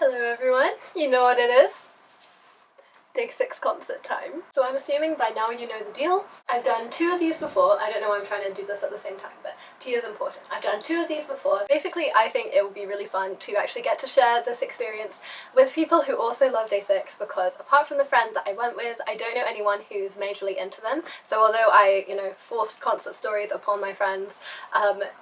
Hello everyone, you know what it is. Day 6 concert time. So I'm assuming by now you know the deal. I've done 2 of these before. I don't know why I'm trying to do this at the same time, but tea is important. I've done 2 of these before. Basically, I think it will be really fun to actually get to share this experience with people who also love Day 6, because apart from the friend that I went with, I don't know anyone who's majorly into them. So although I, forced concert stories upon my friends,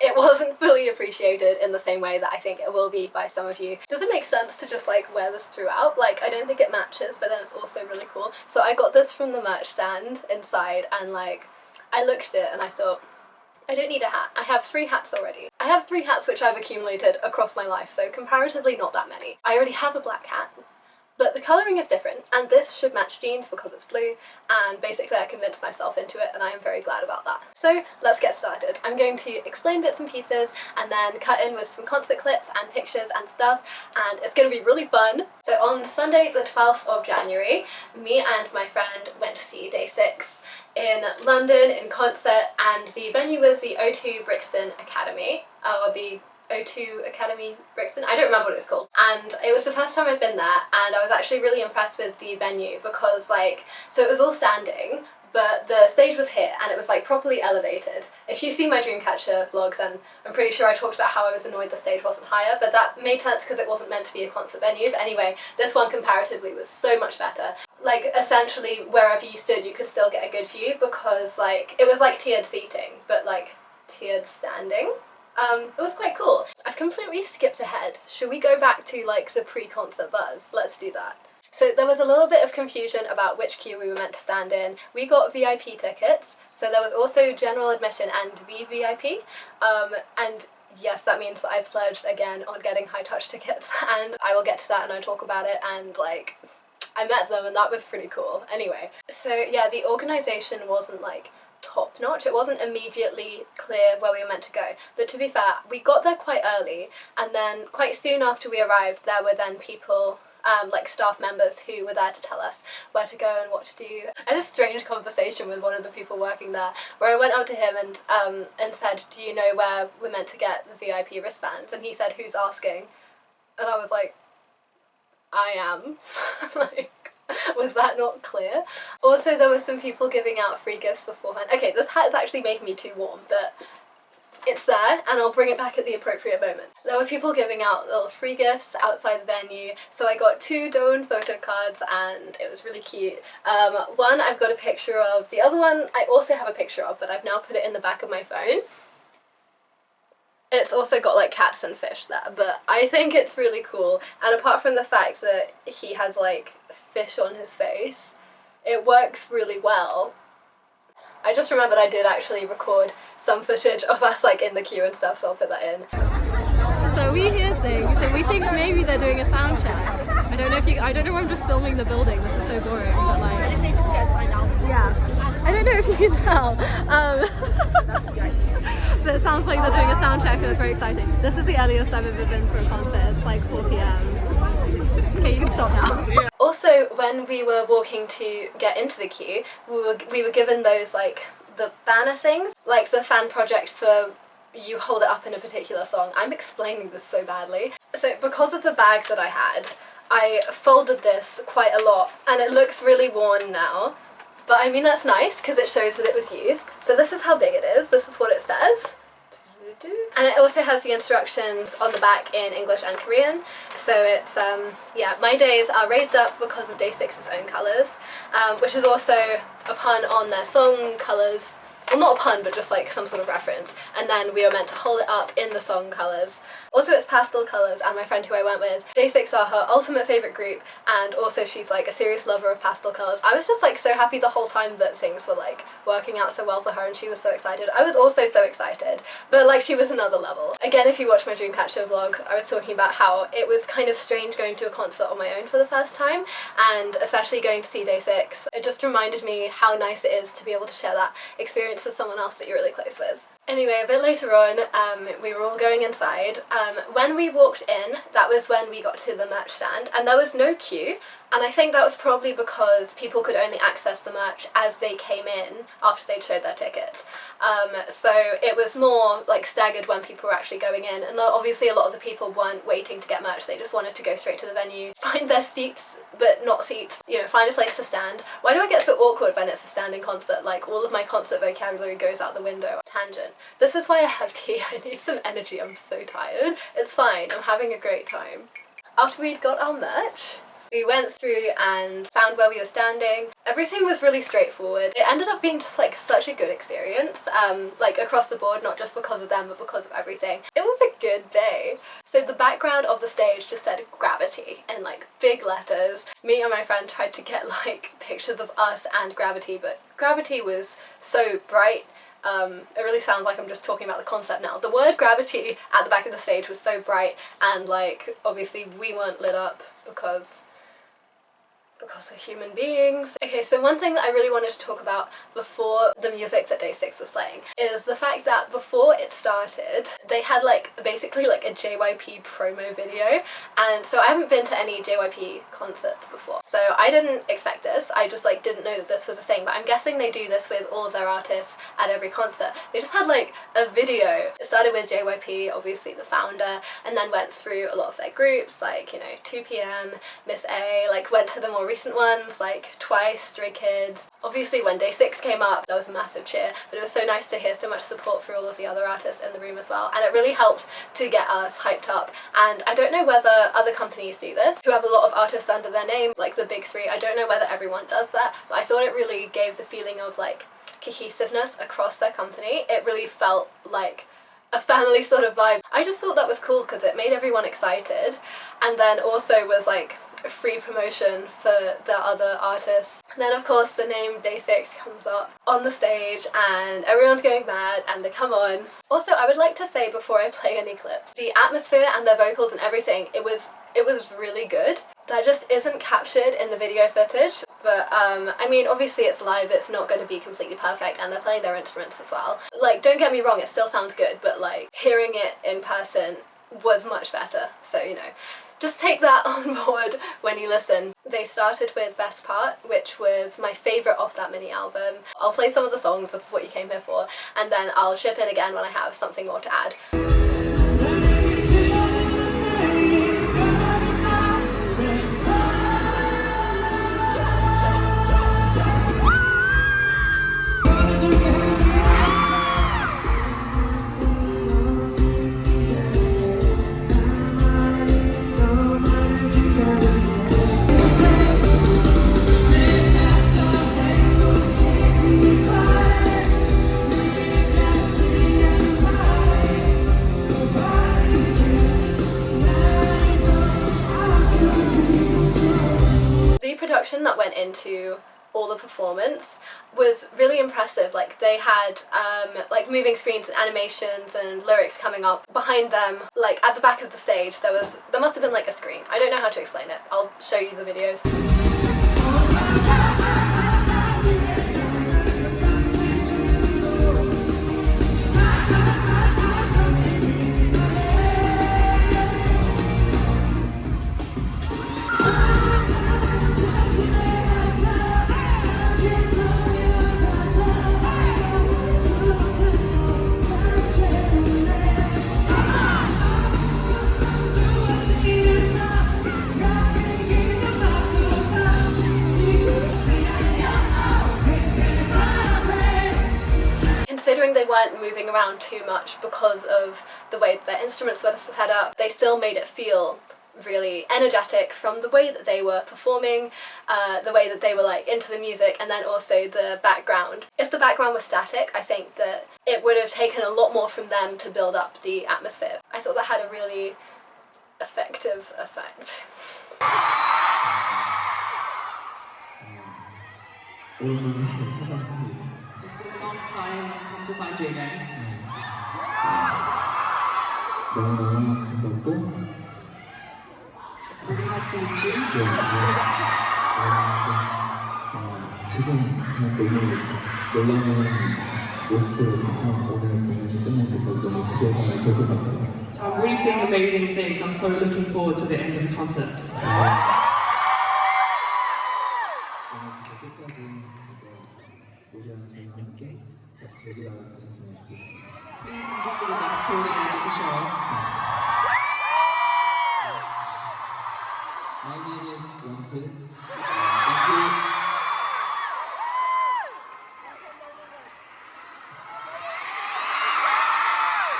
it wasn't fully appreciated in the same way that I think it will be by some of you. Does it make sense to just like wear this throughout? Like, I don't think it matches, but then it's also really cool. So I got this from the merch stand inside, and like I looked at it and I thought, I don't need a hat. I have 3 hats already. I have 3 hats which I've accumulated across my life, so comparatively not that many. I already have a black hat, but the colouring is different, and this should match jeans because it's blue, and basically I convinced myself into it, and I am very glad about that. So let's get started. I'm going to explain bits and pieces, and then cut in with some concert clips and pictures and stuff, and it's going to be really fun. So on Sunday the 12th of January, me and my friend went to see Day 6 in London in concert, and the venue was the O2 Brixton Academy, or the O2 Academy Brixton, I don't remember what it's called. And it was the first time I've been there, and I was actually really impressed with the venue because so it was all standing, but the stage was here and it was like properly elevated. If you see my Dreamcatcher vlog, then I'm pretty sure I talked about how I was annoyed the stage wasn't higher, but that made sense because it wasn't meant to be a concert venue. But anyway, this one comparatively was so much better. Like, essentially wherever you stood you could still get a good view because it was like tiered seating, but like tiered standing. It was quite cool. I've completely skipped ahead. Should we go back to like the pre-concert buzz? Let's do that. So there was a little bit of confusion about which queue we were meant to stand in. We got VIP tickets, so there was also general admission and VVIP, and yes, that means that I splurged again on getting high touch tickets, and I will get to that and I'll talk about it, and like, I met them and that was pretty cool. Anyway, so yeah, the organisation wasn't like top-notch. It wasn't immediately clear where we were meant to go, but to be fair, we got there quite early, and then quite soon after we arrived there were then people, like staff members, who were there to tell us where to go and what to do. I had a strange conversation with one of the people working there where I went up to him and said, do you know where we're meant to get the VIP wristbands? And he said, who's asking? And I was like, I am. Like, was that not clear? Also, there were some people giving out free gifts beforehand. Okay, this hat is actually making me too warm, but it's there, and I'll bring it back at the appropriate moment. There were people giving out little free gifts outside the venue, so I got 2 Dawn photo cards, and it was really cute. One I've got a picture of, the other one I also have a picture of, but I've now put it in the back of my phone. It's also got like cats and fish there, but I think it's really cool, and apart from the fact that he has like fish on his face, it works really well. I just remembered I did actually record some footage of us like in the queue and stuff, so I'll put that in. So we hear things, and we think maybe they're doing a sound check. I don't know if I'm just filming the building, this is so boring, but like... Why didn't they just get signed out? Yeah. I don't know if you can tell. But it sounds like they're doing a sound check and it's very exciting. This is the earliest I've ever been for a concert. It's like 4 PM. Okay, you can stop now. Also, when we were walking to get into the queue, we were given those like the banner things, like the fan project for you hold it up in a particular song. I'm explaining this so badly. So because of the bag that I had, I folded this quite a lot and it looks really worn now. But I mean, that's nice because it shows that it was used. So this is how big it is. This is what it says. And it also has the instructions on the back in English and Korean. So it's, yeah, my days are raised up because of Day 6's own colours, which is also a pun on their song colours. Well, not a pun, but just like some sort of reference. And then we were meant to hold it up in the song colours. Also, it's pastel colours, and my friend who I went with, Day 6 are her ultimate favourite group, and also she's like a serious lover of pastel colours. I was just like so happy the whole time that things were like working out so well for her, and she was so excited. I was also so excited, but like she was another level. Again, if you watch my Dreamcatcher vlog, I was talking about how it was kind of strange going to a concert on my own for the first time, and especially going to see Day 6. It just reminded me how nice it is to be able to share that experience with someone else that you're really close with. Anyway, a bit later on, we were all going inside. When we walked in, that was when we got to the merch stand, and there was no queue. And I think that was probably because people could only access the merch as they came in after they'd showed their tickets. So it was more like staggered when people were actually going in, and obviously a lot of the people weren't waiting to get merch, they just wanted to go straight to the venue, find their seats, but not seats, you know, find a place to stand. Why do I get so awkward when it's a standing concert? Like, all of my concert vocabulary goes out the window. Tangent. This is why I have tea. I need some energy. I'm so tired. It's fine. I'm having a great time. After we'd got our merch, we went through and found where we were standing. Everything was really straightforward. It ended up being just like such a good experience, like across the board, not just because of them, but because of everything. It was a good day. So the background of the stage just said Gravity in like big letters. Me and my friend tried to get like pictures of us and Gravity, but Gravity was so bright. It really sounds like I'm just talking about the concept now. The word Gravity at the back of the stage was so bright, and like obviously we weren't lit up because we're human beings. Okay, so one thing that I really wanted to talk about before the music that Day 6 was playing is the fact that before it started, they had like basically like a JYP promo video, and so I haven't been to any JYP concerts before, so I didn't expect this. I just like didn't know that this was a thing, but I'm guessing they do this with all of their artists at every concert. They just had like a video. It started with JYP, obviously the founder, and then went through a lot of their groups, like, you know, 2PM, Miss A, like went to the more recent ones like Twice, Stray Kids. Obviously when Day 6 came up, there was a massive cheer, but it was so nice to hear so much support for all of the other artists in the room as well, and it really helped to get us hyped up. And I don't know whether other companies do this, who have a lot of artists under their name, like the big three. I don't know whether everyone does that, but I thought it really gave the feeling of like cohesiveness across their company. It really felt like a family sort of vibe. I just thought that was cool because it made everyone excited, and then also was like free promotion for the other artists. And then of course the name Day 6 comes up on the stage and everyone's going mad and they come on. Also, I would like to say before I play any clips, the atmosphere and their vocals and everything, it was really good. That just isn't captured in the video footage, but I mean obviously it's live, it's not going to be completely perfect, and they're playing their instruments as well. Like, don't get me wrong, it still sounds good, but like hearing it in person was much better, so you know, just take that on board when you listen. They started with Best Part, which was my favourite off that mini album. I'll play some of the songs, that's what you came here for, and then I'll chip in again when I have something more to add. The production that went into all the performance was really impressive. Like, they had like moving screens and animations and lyrics coming up behind them. Like at the back of the stage there must have been like a screen. I don't know how to explain it. I'll show you the videos. Considering they weren't moving around too much because of the way that their instruments were set up, they still made it feel really energetic from the way that they were performing, the way that they were like into the music, and then also the background. If the background was static, I think that it would have taken a lot more from them to build up the atmosphere. I thought that had a really effective effect. It's been a long time come to find you again. 너무너무 반갑고 It's really nice to meet you. 지금 참 너무 놀라운 모습들을 봐서 오늘 공연이 끝날 때까지 너무 기대가 될 것 같아요. So I'm really seeing amazing things. I'm so looking forward to the end of the concert. My name is Wonpil. Thank you.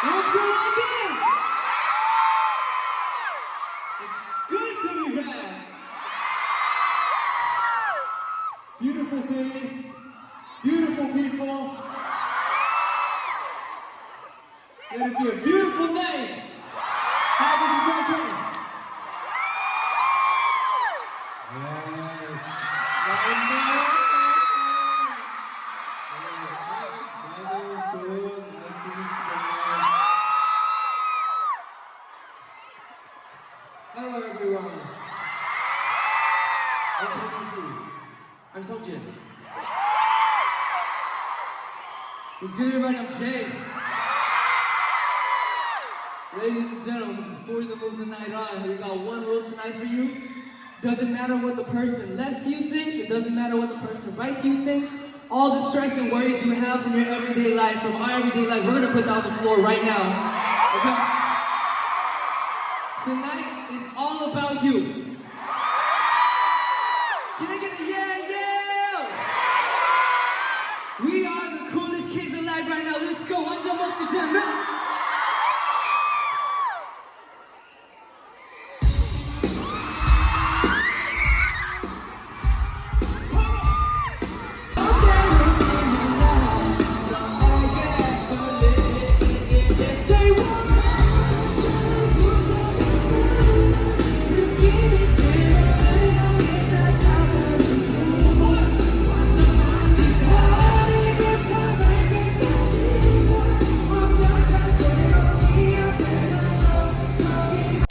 What's going on there? It's good to be back. Beautiful city, beautiful people. Let it be a beautiful night. How does this sound, okay? Hello everyone. I'm Songjin. What's good everybody? I'm Jay. Ladies and gentlemen, before you move the night on, we got one rule tonight for you. Doesn't matter what the person left you thinks, it doesn't matter what the person right to you thinks, all the stress and worries you have from your everyday life, from our everyday life, we're gonna put that on the floor right now. Okay? Tonight is all about you. Can I get a yeah, yeah? We are the coolest kids alive right now. Let's go. 완전 멋지잖아.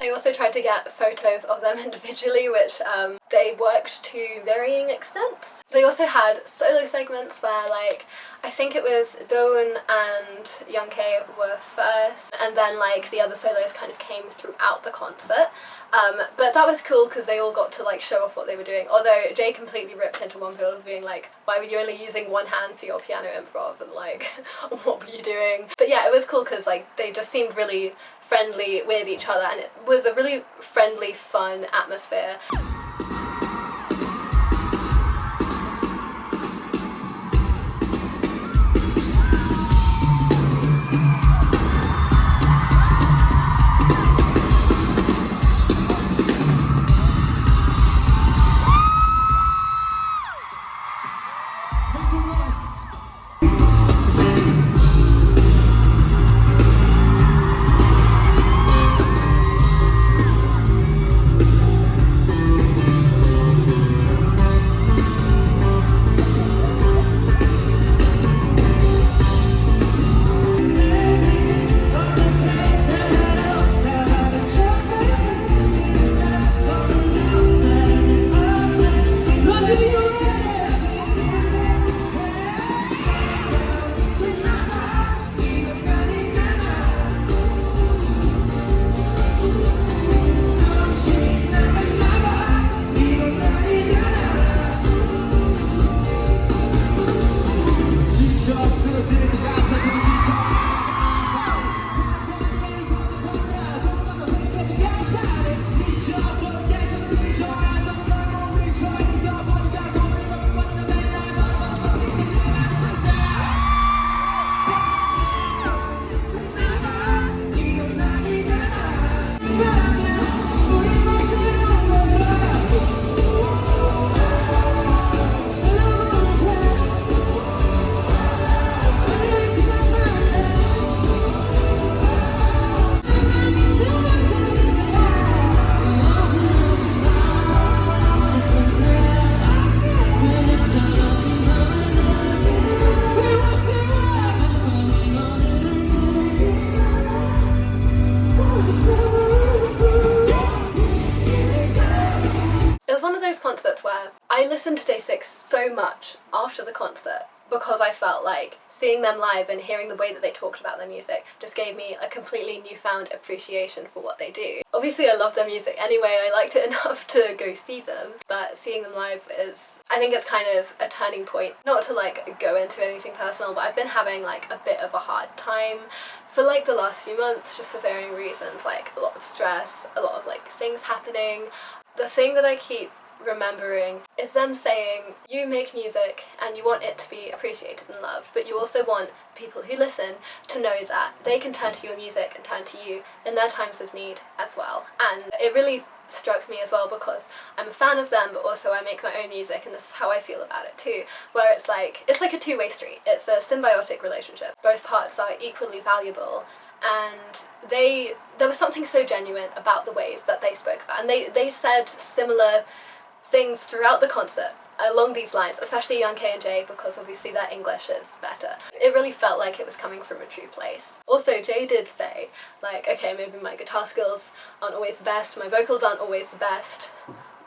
I also tried to get photos of them individually, which they worked to varying extents. They also had solo segments where, like, I think it was Dowoon and Younghae were first, and then like the other solos kind of came throughout the concert. But that was cool because they all got to like show off what they were doing. Although Jay completely ripped into Wonpil being like, why were you only using one hand for your piano improv, and like, what were you doing? But yeah, it was cool because like they just seemed really friendly with each other, and it was a really friendly, fun atmosphere. Concerts where I listened to Day6 so much after the concert because I felt like seeing them live and hearing the way that they talked about their music just gave me a completely newfound appreciation for what they do. Obviously I love their music anyway, I liked it enough to go see them, but seeing them live is, I think it's kind of a turning point. Not to like go into anything personal, but I've been having like a bit of a hard time for like the last few months, just for varying reasons, like a lot of stress, a lot of like things happening. The thing that I keep remembering is them saying, you make music and you want it to be appreciated and loved, but you also want people who listen to know that they can turn to your music and turn to you in their times of need as well. And it really struck me as well because I'm a fan of them, but also I make my own music, and this is how I feel about it too, where it's like a two-way street. It's a symbiotic relationship. Both parts are equally valuable, and there was something so genuine about the ways that they spoke about, and they said similar things throughout the concert along these lines, especially Young K and Jay, because obviously their English is better. It really felt like it was coming from a true place. Also, Jay did say, like, okay, maybe my guitar skills aren't always the best, my vocals aren't always the best,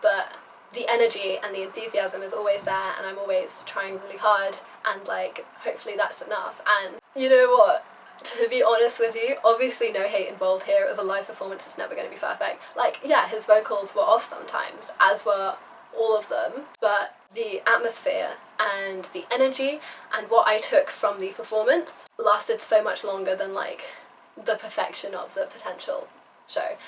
but the energy and the enthusiasm is always there, and I'm always trying really hard, and like, hopefully that's enough. And you know what? To be honest with you, obviously no hate involved here. It was a live performance, it's never going to be perfect. Like, yeah, his vocals were off sometimes, as were all of them, but the atmosphere and the energy and what I took from the performance lasted so much longer than like the perfection of the potential show.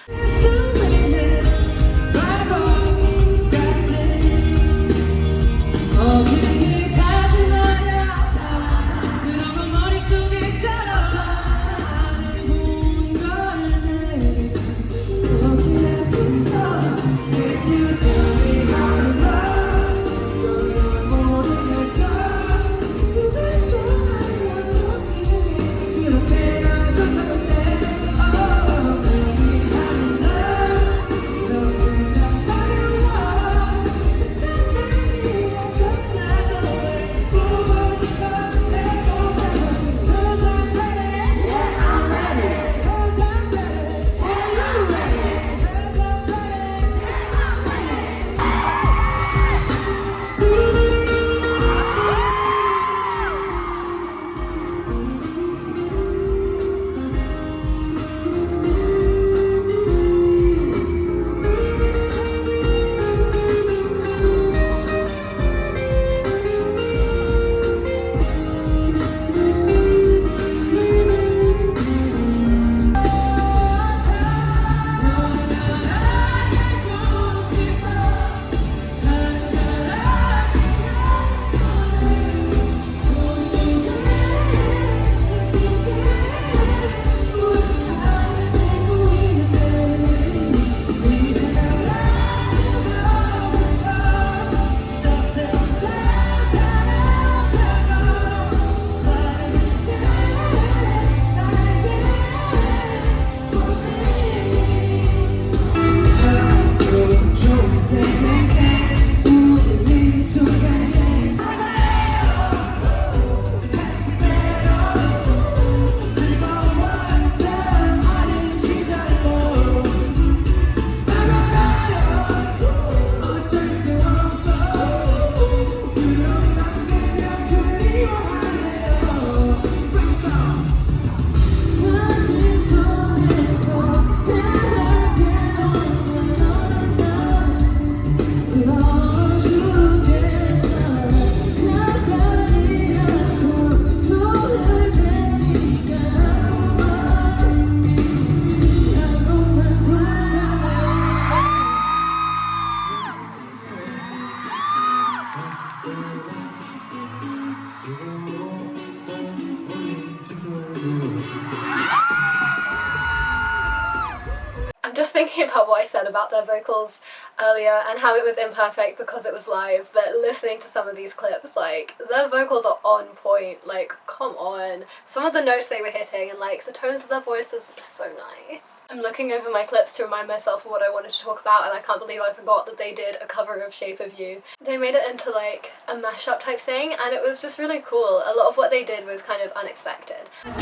I'm just thinking about what I said about their vocals earlier and how it was imperfect because it was live, but listening to some of these clips, like, their vocals are on point. Like, come on. Some of the notes they were hitting and like the tones of their voices are just so nice. I'm looking over my clips to remind myself of what I wanted to talk about, and I can't believe I forgot that they did a cover of Shape of You. They made it into like a mashup type thing, and it was just really cool. A lot of what they did was kind of unexpected. I'm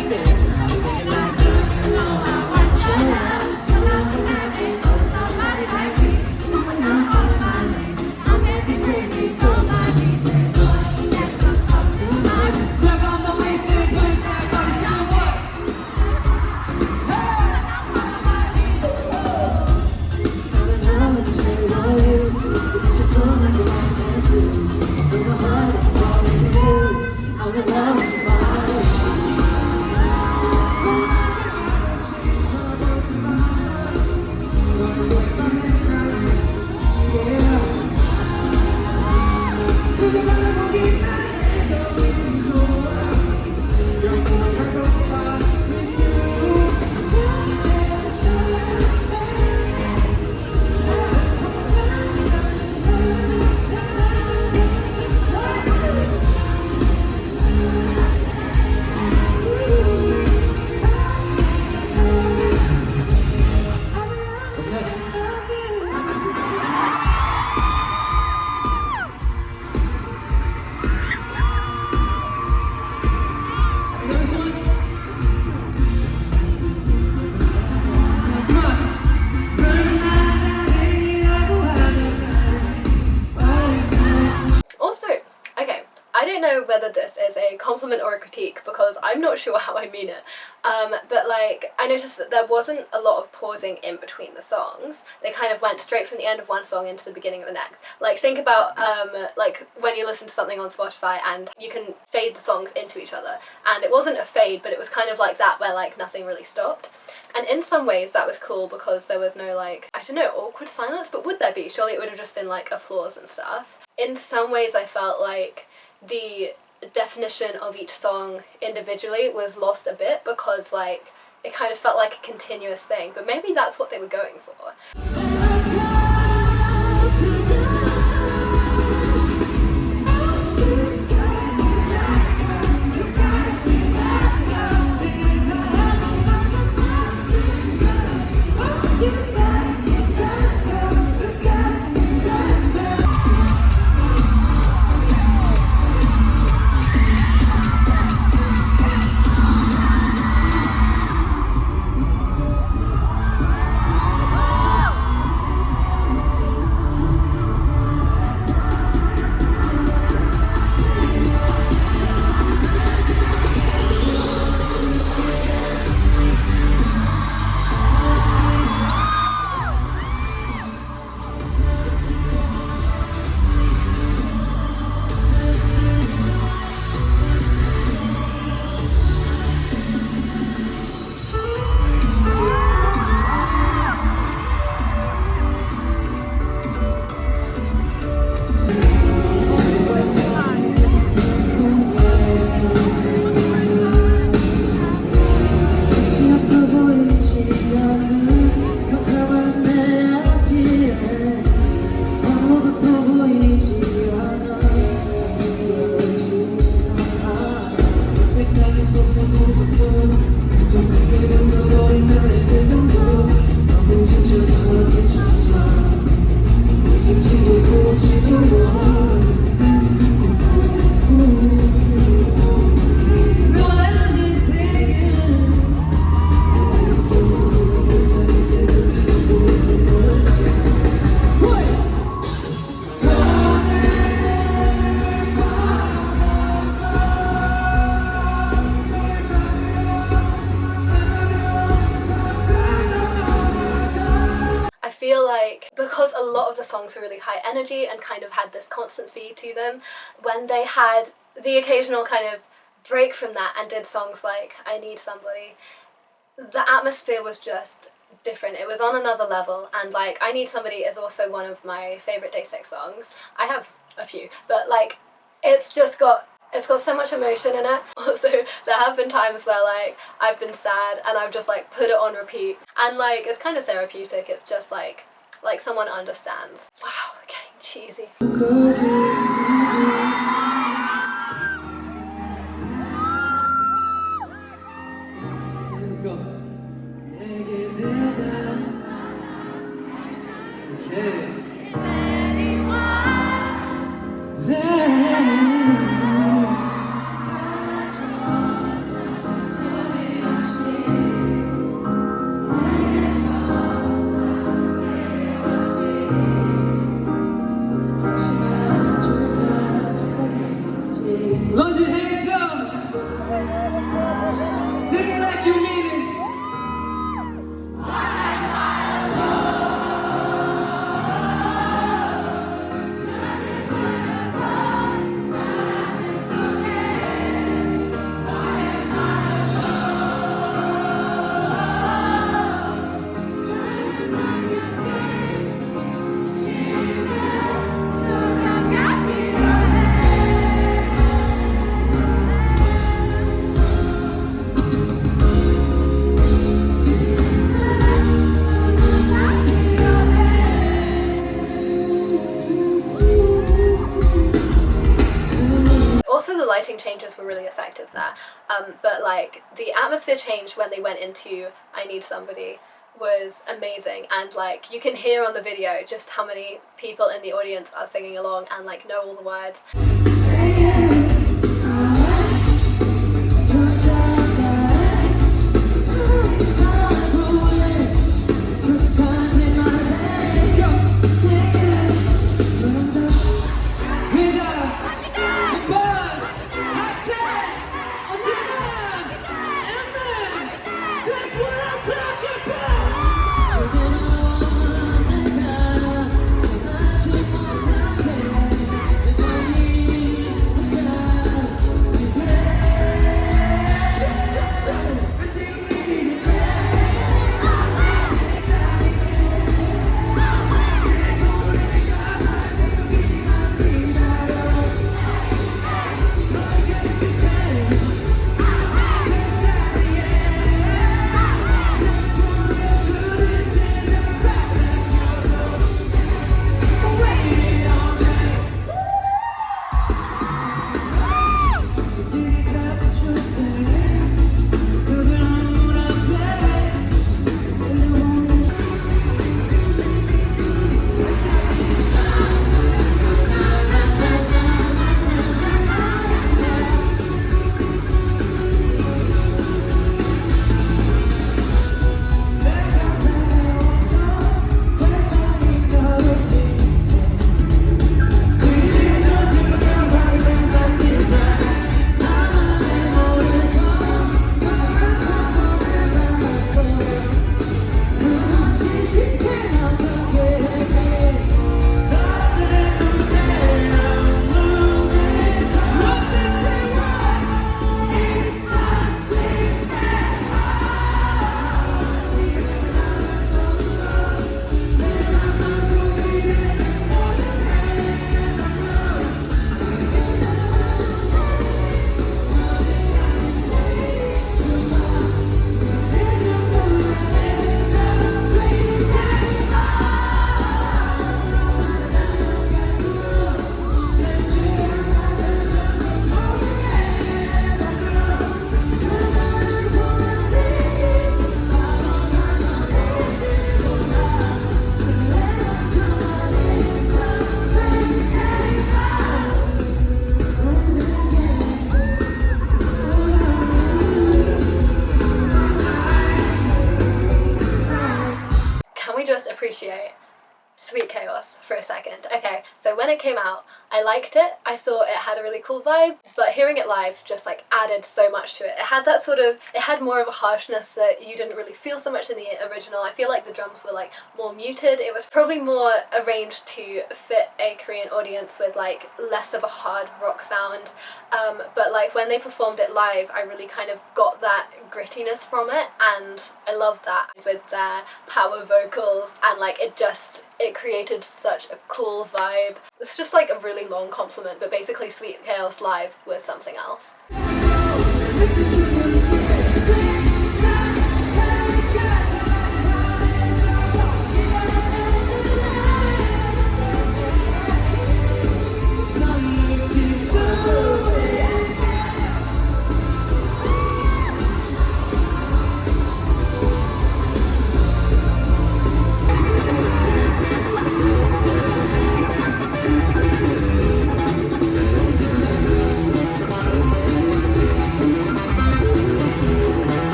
in love with your body. whether this is a compliment or a critique because I'm not sure how I mean it. But like, I noticed that there wasn't a lot of pausing in between the songs. They kind of went straight from the end of one song into the beginning of the next. Like, think about like when you listen to something on Spotify and you can fade the songs into each other. And it wasn't a fade, but it was kind of like that where like nothing really stopped. And in some ways that was cool because there was no like, I don't know, awkward silence, but would there be? Surely it would have just been like applause and stuff. In some ways I felt like the definition of each song individually was lost a bit because like it kind of felt like a continuous thing, but maybe that's what they were going for. Because a lot of the songs were really high energy and kind of had this constancy to them, when they had the occasional kind of break from that and did songs like I Need Somebody, the atmosphere was just different. It was on another level, and like I Need Somebody is also one of my favourite Day6 songs. I have a few, but like it's got so much emotion in it. Also, there have been times where like I've been sad and I've just like put it on repeat, and like it's kind of therapeutic. It's just like someone understands. Wow, getting cheesy. Let's go. London, hands up! Sing it like you mean it! Lighting changes were really effective there, but like the atmosphere change when they went into I Need Somebody was amazing, and like you can hear on the video just how many people in the audience are singing along and like know all the words. Chaos for a second. Okay, so when it came out, I liked it. I thought it had a really cool vibe, but hearing it live just like added so much to it. It had that sort of, it had more of a harshness that you didn't really feel so much in the original. I feel like the drums were like more muted. It was probably more arranged to fit a Korean audience with like less of a hard rock sound. But like when they performed it live, I really kind of got that grittiness from it, and I loved that with their power vocals, and like it created such a cool vibe. It's just like a really long compliment, but basically Sweet Chaos live was something else.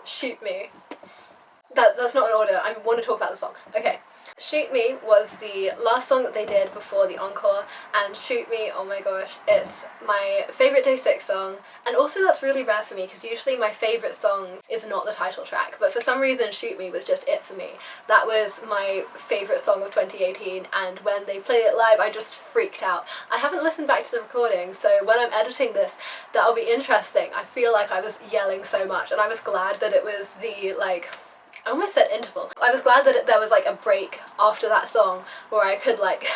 Shoot Me. That's not an order. I want to talk about the song. Okay. Shoot Me was the last song that they did before the encore, and Shoot Me, oh my gosh, it's my favourite Day6 song, and also that's really rare for me because usually my favourite song is not the title track, but for some reason Shoot Me was just it for me. That was my favourite song of 2018, and when they played it live I just freaked out. I haven't listened back to the recording, so when I'm editing this that'll be interesting. I feel like I was yelling so much, and I was glad that it was the like, I almost said interval. I was glad that there was like a break after that song where I could like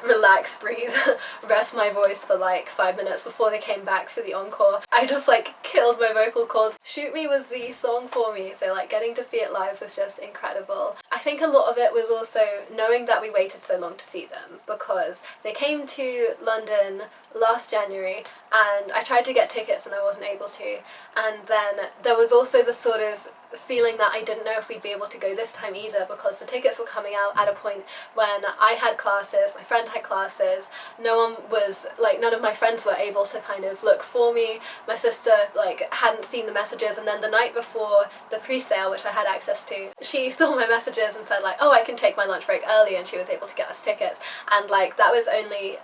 relax, breathe, rest my voice for like 5 minutes before they came back for the encore. I just like killed my vocal cords. Shoot Me was the song for me, so like getting to see it live was just incredible. I think a lot of it was also knowing that we waited so long to see them, because they came to London last January and I tried to get tickets and I wasn't able to, and then there was also the sort of feeling that I didn't know if we'd be able to go this time either, because the tickets were coming out at a point when I had classes, my friend had classes, none of my friends were able to kind of look for me. My sister like hadn't seen the messages, and then the night before the pre-sale, which I had access to, she saw my messages and said like, oh, I can take my lunch break early, and she was able to get us tickets, and like that was only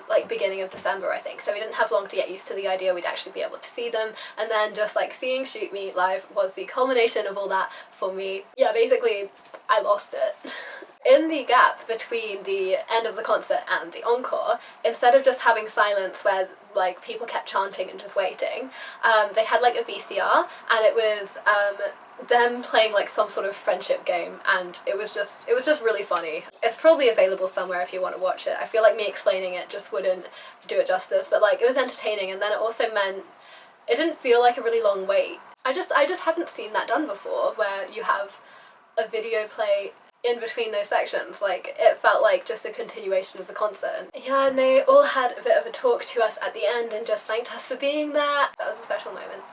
like beginning of December I think, so we didn't have long to get used to the idea we'd actually be able to see them, and then just like seeing Shoot Me live was the culmination of all that for me. Yeah, basically I lost it. In the gap between the end of the concert and the encore, instead of just having silence where like people kept chanting and just waiting, they had like a VCR, and it was them playing like some sort of friendship game, and it was just really funny. It's probably available somewhere if you want to watch it. I feel like me explaining it just wouldn't do it justice, but like it was entertaining, and then it also meant it didn't feel like a really long wait. I just haven't seen that done before, where you have a video play in between those sections. Like, it felt like just a continuation of the concert. Yeah, and they all had a bit of a talk to us at the end and just thanked us for being there. That was a special moment.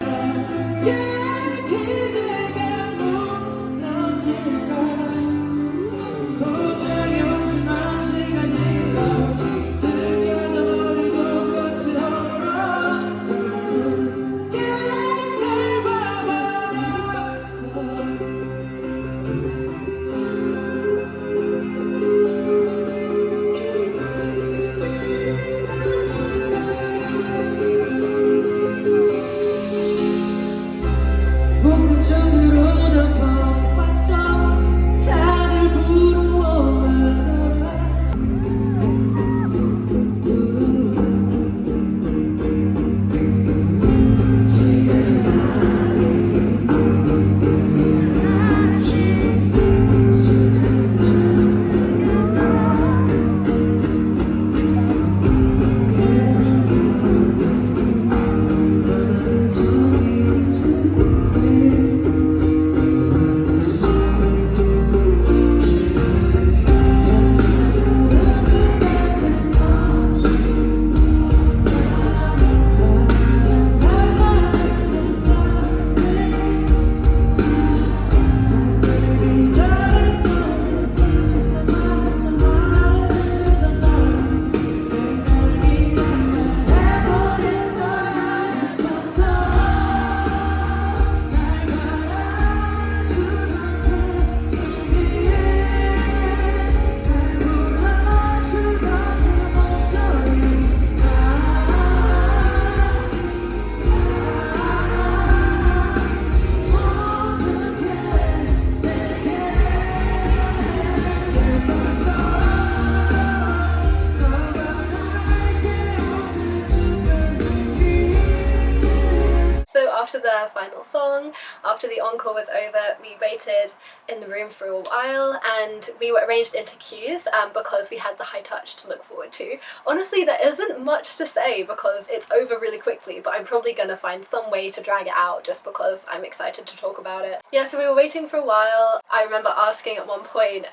After the final song, after the encore was over, we waited in the room for a while and we were arranged into queues because we had the high touch to look forward to. Honestly, there isn't much to say because it's over really quickly, but I'm probably gonna find some way to drag it out just because I'm excited to talk about it. Yeah, so we were waiting for a while. I remember asking at one point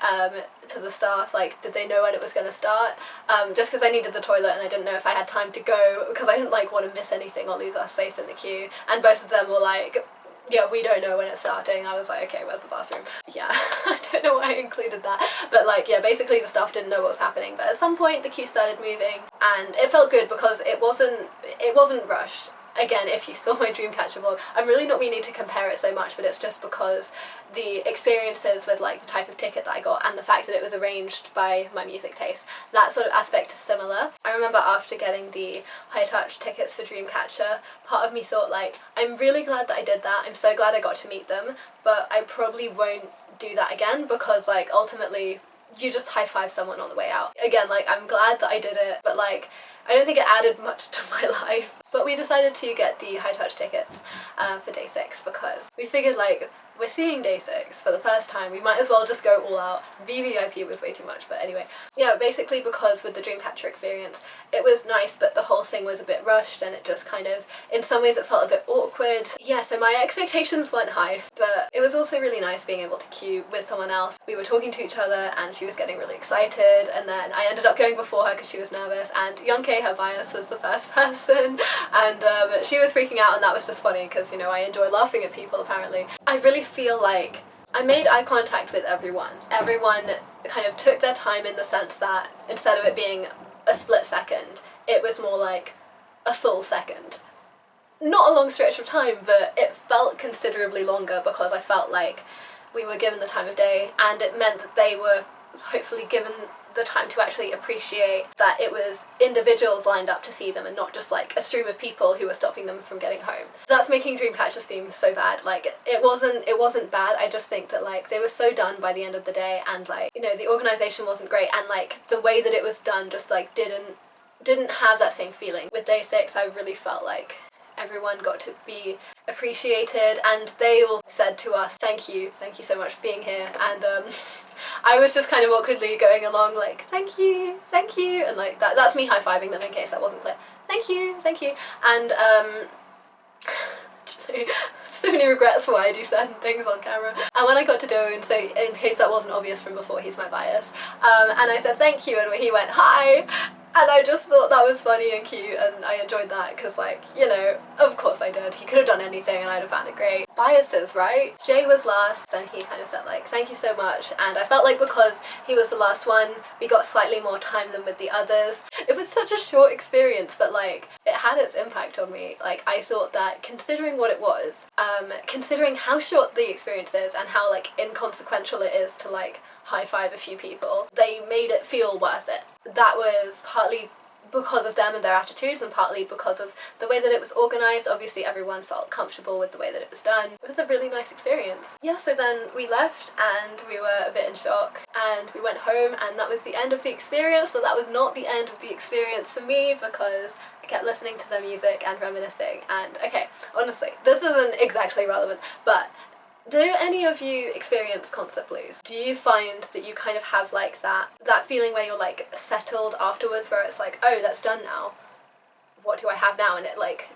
to the staff, like, did they know when it was gonna start? Just because I needed the toilet and I didn't know if I had time to go because I didn't like want to miss anything or lose our space in the queue. And both of them were like, yeah, we don't know when it's starting. I was like, okay, where's the bathroom? Yeah, I don't know why I included that. But like, yeah, basically the staff didn't know what was happening. But at some point the queue started moving and it felt good because it wasn't rushed. Again, if you saw my Dreamcatcher vlog, I'm really not meaning to compare it so much, but it's just because the experiences with like the type of ticket that I got and the fact that it was arranged by my music taste, that sort of aspect is similar. I remember after getting the high touch tickets for Dreamcatcher, part of me thought like, I'm really glad that I did that, I'm so glad I got to meet them, but I probably won't do that again because like ultimately you just high five someone on the way out. Again, like I'm glad that I did it, but like I don't think it added much to my life. But we decided to get the high touch tickets for day 6 because we figured like we're seeing day 6 for the first time, we might as well just go all out. VVIP was way too much, but anyway. Yeah, basically because with the Dreamcatcher experience, it was nice, but the whole thing was a bit rushed and it just kind of, in some ways it felt a bit awkward. Yeah, so my expectations weren't high, but it was also really nice being able to queue with someone else. We were talking to each other and she was getting really excited, and then I ended up going before her because she was nervous, and Youngkei, her bias, was the first person, and she was freaking out, and that was just funny because, you know, I enjoy laughing at people apparently. I really feel like I made eye contact with everyone. Everyone kind of took their time in the sense that instead of it being a split second, it was more like a full second. Not a long stretch of time, but it felt considerably longer because I felt like we were given the time of day and it meant that they were hopefully given the time to actually appreciate that it was individuals lined up to see them and not just like a stream of people who were stopping them from getting home. That's making Dreamcatcher seem so bad. Like it wasn't bad, I just think that like they were so done by the end of the day, and like, you know, the organisation wasn't great, and like the way that it was done just like didn't have that same feeling. With day 6 I really felt like everyone got to be appreciated and they all said to us, thank you so much for being here, and I was just kind of awkwardly going along like, thank you, and like that's me high-fiving them in case that wasn't clear. Thank you, and so many regrets for why I do certain things on camera. And when I got to Doan, so in case that wasn't obvious from before, he's my bias, and I said thank you, and he went hi, and I just thought that was funny and cute, and I enjoyed that because, like, you know, of course I did. He could have done anything and I'd have found it great. Biases, right? Jay was last and he kind of said like thank you so much, and I felt like because he was the last one we got slightly more time than with the others. It was such a short experience, but like it had its impact on me. Like I thought that considering what it was, considering how short the experience is and how like inconsequential it is to like high-five a few people, they made it feel worth it. That was partly because of them and their attitudes, and partly because of the way that it was organised. Obviously everyone felt comfortable with the way that it was done. It was a really nice experience. Yeah, so then we left and we were a bit in shock and we went home, and that was the end of the experience, but that was not the end of the experience for me because I kept listening to the music and reminiscing. And okay, honestly, this isn't exactly relevant, but do any of you experience concert blues? Do you find that you kind of have like that feeling where you're like settled afterwards, where it's like, oh, that's done now, what do I have now? And it like,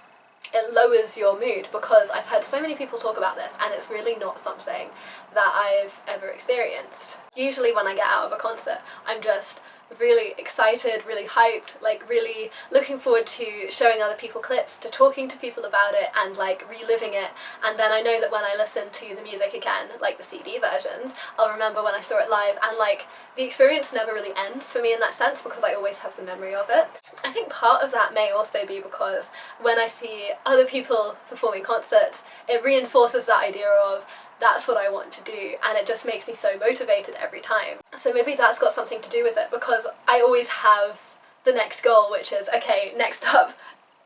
it lowers your mood, because I've heard so many people talk about this and it's really not something that I've ever experienced. Usually when I get out of a concert, I'm just really excited, really hyped, like really looking forward to showing other people clips, to talking to people about it and like reliving it. And then I know that when I listen to the music again, like the CD versions, I'll remember when I saw it live, and like the experience never really ends for me in that sense because I always have the memory of it. I think part of that may also be because when I see other people performing concerts, it reinforces that idea of that's what I want to do, and it just makes me so motivated every time. So maybe that's got something to do with it, because I always have the next goal, which is, okay, next up,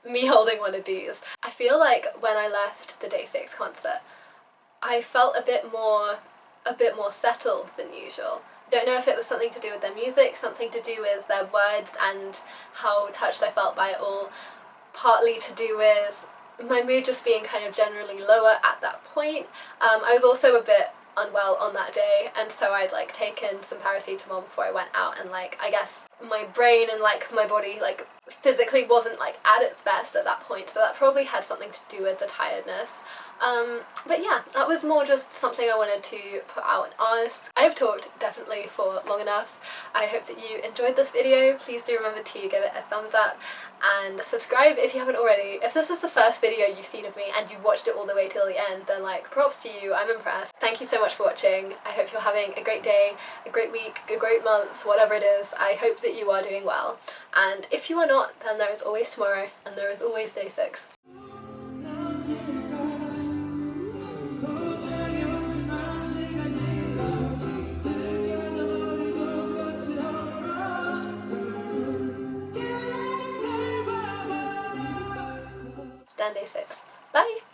me holding one of these. I feel like when I left the Day 6 concert, I felt a bit more settled than usual. Don't know if it was something to do with their music, something to do with their words and how touched I felt by it all, partly to do with my mood just being kind of generally lower at that point. I was also a bit unwell on that day, and so I'd like taken some paracetamol before I went out, and like I guess my brain and like my body like physically wasn't like at its best at that point, so that probably had something to do with the tiredness. But yeah, that was more just something I wanted to put out and ask. I have talked definitely for long enough. I hope that you enjoyed this video. Please do remember to give it a thumbs up and subscribe if you haven't already. If this is the first video you've seen of me and you've watched it all the way till the end, then like props to you, I'm impressed. Thank you so much for watching. I hope you're having a great day, a great week, a great month, whatever it is. I hope that you are doing well. And if you are not, then there is always tomorrow and there is always Day 6. Stand Day 6. Bye!